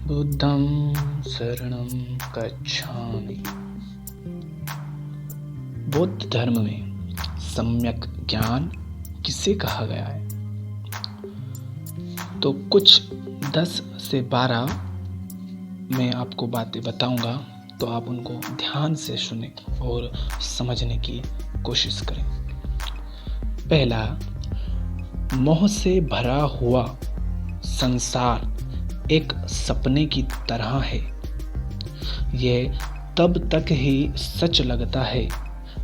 बुद्धं शरणं गच्छामि। बौद्ध धर्म में सम्यक ज्ञान किसे कहा गया है? तो कुछ 10 से 12 मैं आपको बातें बताऊंगा, तो आप उनको ध्यान से सुने और समझने की कोशिश करें। पहला, मोह से भरा हुआ संसार एक सपने की तरह है। यह तब तक ही सच लगता है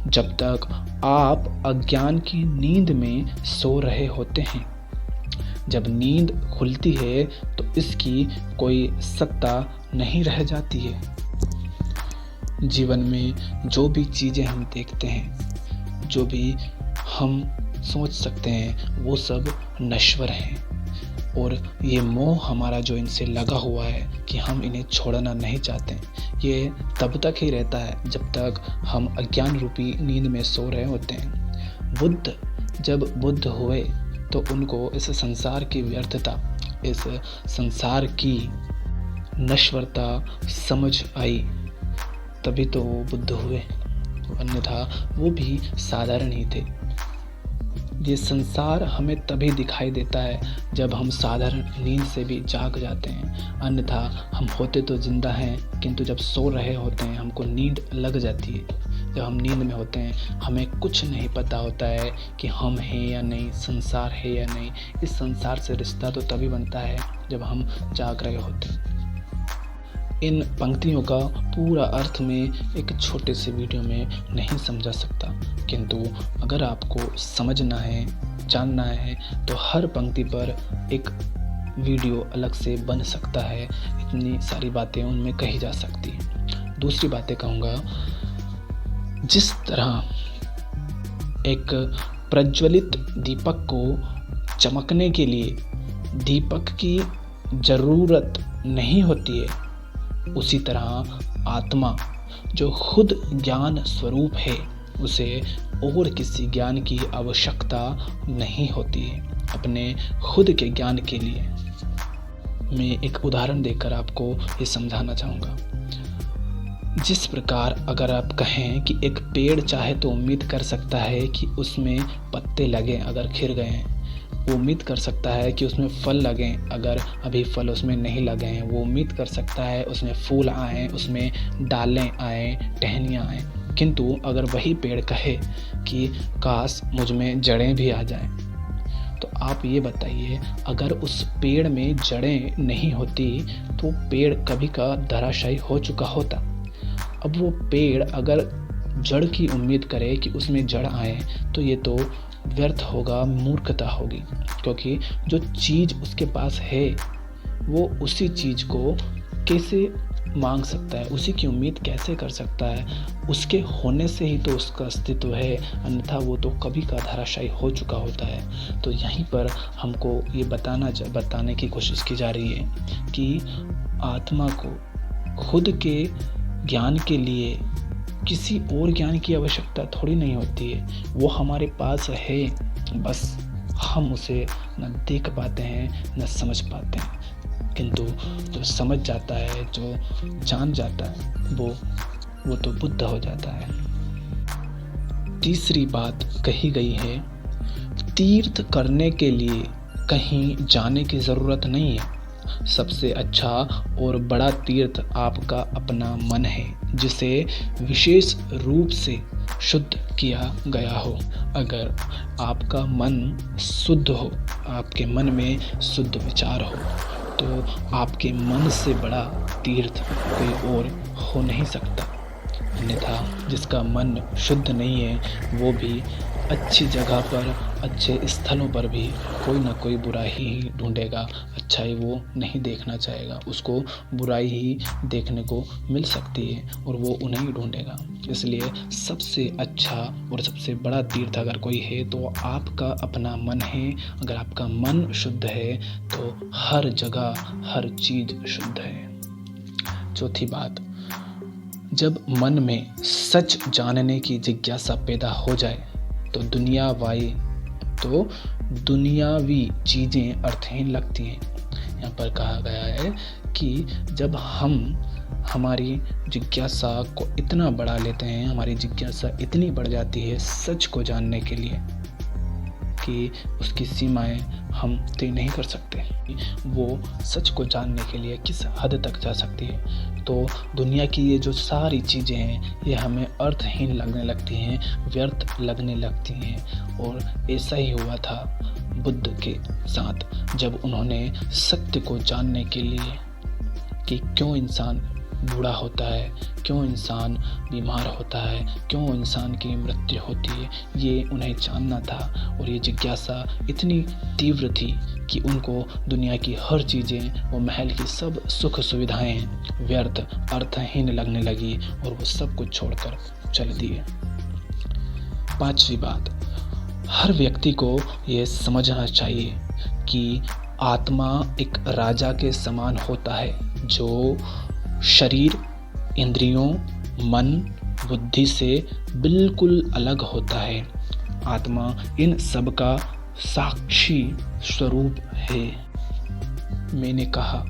जब तक आप अज्ञान की नींद में सो रहे होते हैं। जब नींद खुलती है तो इसकी कोई सत्ता नहीं रह जाती है। जीवन में जो भी चीज़ें हम देखते हैं, जो भी हम सोच सकते हैं, वो सब नश्वर हैं। और ये मोह हमारा जो इनसे लगा हुआ है कि हम इन्हें छोड़ना नहीं चाहते, ये तब तक ही रहता है जब तक हम अज्ञान रूपी नींद में सो रहे होते हैं। बुद्ध जब बुद्ध हुए तो उनको इस संसार की व्यर्थता, इस संसार की नश्वरता समझ आई, तभी तो वो बुद्ध हुए, अन्यथा वो भी साधारण ही थे। ये संसार हमें तभी दिखाई देता है जब हम साधारण नींद से भी जाग जाते हैं, अन्यथा हम होते तो जिंदा हैं, किंतु जब सो रहे होते हैं हमको नींद लग जाती है। जब हम नींद में होते हैं हमें कुछ नहीं पता होता है कि हम हैं या नहीं, संसार है या नहीं। इस संसार से रिश्ता तो तभी बनता है जब हम जाग रहे होते हैं। इन पंक्तियों का पूरा अर्थ में एक छोटे से वीडियो में नहीं समझा सकता, किंतु अगर आपको समझना है, जानना है, तो हर पंक्ति पर एक वीडियो अलग से बन सकता है। इतनी सारी बातें उनमें कही जा सकती हैं। दूसरी बातें कहूँगा, जिस तरह एक प्रज्वलित दीपक को चमकने के लिए दीपक की ज़रूरत नहीं होती है, उसी तरह आत्मा जो खुद ज्ञान स्वरूप है, उसे और किसी ज्ञान की आवश्यकता नहीं होती है अपने खुद के ज्ञान के लिए। मैं एक उदाहरण देकर आपको ये समझाना चाहूँगा। जिस प्रकार अगर आप कहें कि एक पेड़ चाहे तो उम्मीद कर सकता है कि उसमें पत्ते लगें अगर खिल गए हैं, वो उम्मीद कर सकता है कि उसमें फल लगें अगर अभी फल उसमें नहीं लगे हैं, वो उम्मीद कर सकता है उसमें फूल आएँ, उसमें डालें आएँ, टहनियाँ आएँ। किंतु अगर वही पेड़ कहे कि काश मुझ में जड़ें भी आ जाएं, तो आप ये बताइए, अगर उस पेड़ में जड़ें नहीं होती तो पेड़ कभी का धराशायी हो चुका होता। अब वो पेड़ अगर जड़ की उम्मीद करे कि उसमें जड़ आए, तो ये तो व्यर्थ होगा, मूर्खता होगी, क्योंकि जो चीज़ उसके पास है वो उसी चीज़ को कैसे मांग सकता है, उसी की उम्मीद कैसे कर सकता है? उसके होने से ही तो उसका अस्तित्व है, अन्यथा वो तो कभी का धराशायी हो चुका होता है। तो यहीं पर हमको ये बताने की कोशिश की जा रही है कि आत्मा को खुद के ज्ञान के लिए किसी और ज्ञान की आवश्यकता थोड़ी नहीं होती है। वो हमारे पास है, बस हम उसे न देख पाते हैं न समझ पाते हैं। किंतु जो समझ जाता है, जो जान जाता है, वो तो बुद्ध हो जाता है। तीसरी बात कही गई है, तीर्थ करने के लिए कहीं जाने की ज़रूरत नहीं है। सबसे अच्छा और बड़ा तीर्थ आपका अपना मन है, जिसे विशेष रूप से शुद्ध किया गया हो। अगर आपका मन शुद्ध हो, आपके मन में शुद्ध विचार हो, तो आपके मन से बड़ा तीर्थ कोई और हो नहीं सकता। अन्यथा जिसका मन शुद्ध नहीं है, वो भी अच्छी जगह पर, अच्छे स्थलों पर भी कोई ना कोई बुराई ही ढूंढेगा, अच्छाई वो नहीं देखना चाहेगा। उसको बुराई ही देखने को मिल सकती है और वो उन्हें ही ढूंढेगा। इसलिए सबसे अच्छा और सबसे बड़ा तीर्थ अगर कोई है तो आपका अपना मन है। अगर आपका मन शुद्ध है तो हर जगह हर चीज़ शुद्ध है। चौथी बात, जब मन में सच जानने की जिज्ञासा पैदा हो जाए तो दुनियावी चीज़ें अर्थहीन लगती हैं। यहाँ पर कहा गया है कि जब हम हमारी जिज्ञासा को इतना बढ़ा लेते हैं, हमारी जिज्ञासा इतनी बढ़ जाती है सच को जानने के लिए कि उसकी सीमाएं हम तय नहीं कर सकते। वो सच को जानने के लिए किस हद तक जा सकती है। तो दुनिया की ये जो सारी चीज़ें हैं ये हमें अर्थहीन लगने लगती हैं, व्यर्थ लगने लगती हैं। और ऐसा ही हुआ था बुद्ध के साथ, जब उन्होंने सत्य को जानने के लिए कि क्यों इंसान बूढ़ा होता है, क्यों इंसान बीमार होता है, क्यों इंसान की मृत्यु होती है, ये उन्हें जानना था। और ये जिज्ञासा इतनी तीव्र थी कि उनको दुनिया की हर चीज़ें, वो महल की सब सुख सुविधाएं व्यर्थ अर्थहीन लगने लगी और वो सब कुछ छोड़कर चल दिए। पांचवी बात, हर व्यक्ति को ये समझना चाहिए कि आत्मा एक राजा के समान होता है जो शरीर, इंद्रियों, मन, बुद्धि से बिल्कुल अलग होता है। आत्मा इन सब का साक्षी स्वरूप है। मैंने कहा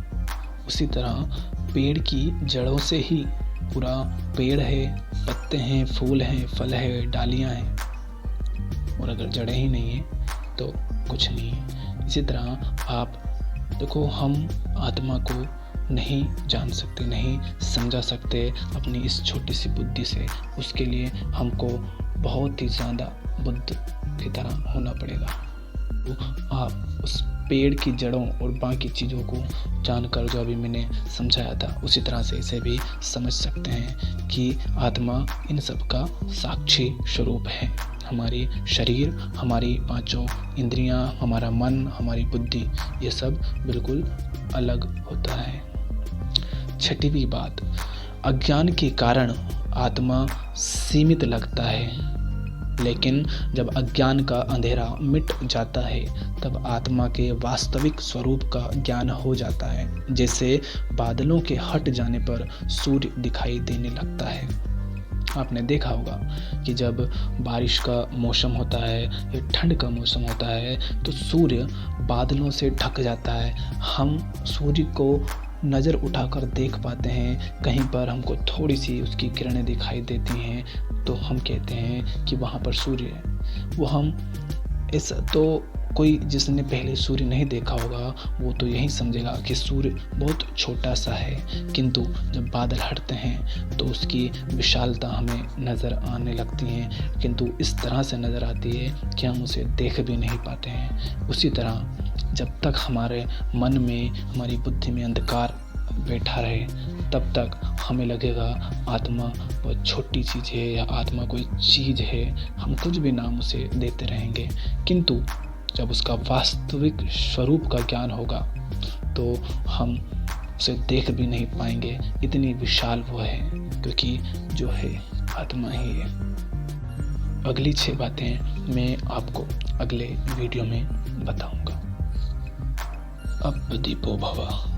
उसी तरह पेड़ की जड़ों से ही पूरा पेड़ है, पत्ते हैं, फूल हैं, फल है, डालियां हैं। और अगर जड़ें ही नहीं हैं तो कुछ नहीं है। इसी तरह आप देखो, हम आत्मा को नहीं जान सकते, नहीं समझा सकते अपनी इस छोटी सी बुद्धि से। उसके लिए हमको बहुत ही ज़्यादा बुद्ध की तरह होना पड़ेगा। तो आप उस पेड़ की जड़ों और बाकी चीज़ों को जानकर, जो अभी मैंने समझाया था, उसी तरह से इसे भी समझ सकते हैं कि आत्मा इन सब का साक्षी स्वरूप है। हमारी शरीर, हमारी पांचों इंद्रियां, हमारा मन, हमारी बुद्धि, ये सब बिल्कुल अलग होता है। छठवीं बात, अज्ञान के कारण आत्मा सीमित लगता है, लेकिन जब अज्ञान का अंधेरा मिट जाता है तब आत्मा के वास्तविक स्वरूप का ज्ञान हो जाता है। जैसे बादलों के हट जाने पर सूर्य दिखाई देने लगता है। आपने देखा होगा कि जब बारिश का मौसम होता है या ठंड का मौसम होता है तो सूर्य बादलों से ढक जाता है। हम सूर्य को नज़र उठाकर देख पाते हैं, कहीं पर हमको थोड़ी सी उसकी किरणें दिखाई देती हैं तो हम कहते हैं कि वहाँ पर सूर्य है। वो हम ऐसा तो कोई जिसने पहले सूर्य नहीं देखा होगा वो तो यही समझेगा कि सूर्य बहुत छोटा सा है, किंतु जब बादल हटते हैं तो उसकी विशालता हमें नज़र आने लगती है, किंतु इस तरह से नज़र आती है कि हम उसे देख भी नहीं पाते हैं। उसी तरह जब तक हमारे मन में, हमारी बुद्धि में अंधकार बैठा रहे तब तक हमें लगेगा आत्मा बहुत छोटी चीज़ है या आत्मा कोई चीज़ है, हम कुछ भी नाम उसे देते रहेंगे। किंतु जब उसका वास्तविक स्वरूप का ज्ञान होगा तो हम उसे देख भी नहीं पाएंगे, इतनी विशाल वो है, क्योंकि जो है आत्मा ही है। अगली 6 बातें मैं आपको अगले वीडियो में बताऊंगा। अब दीपो भव।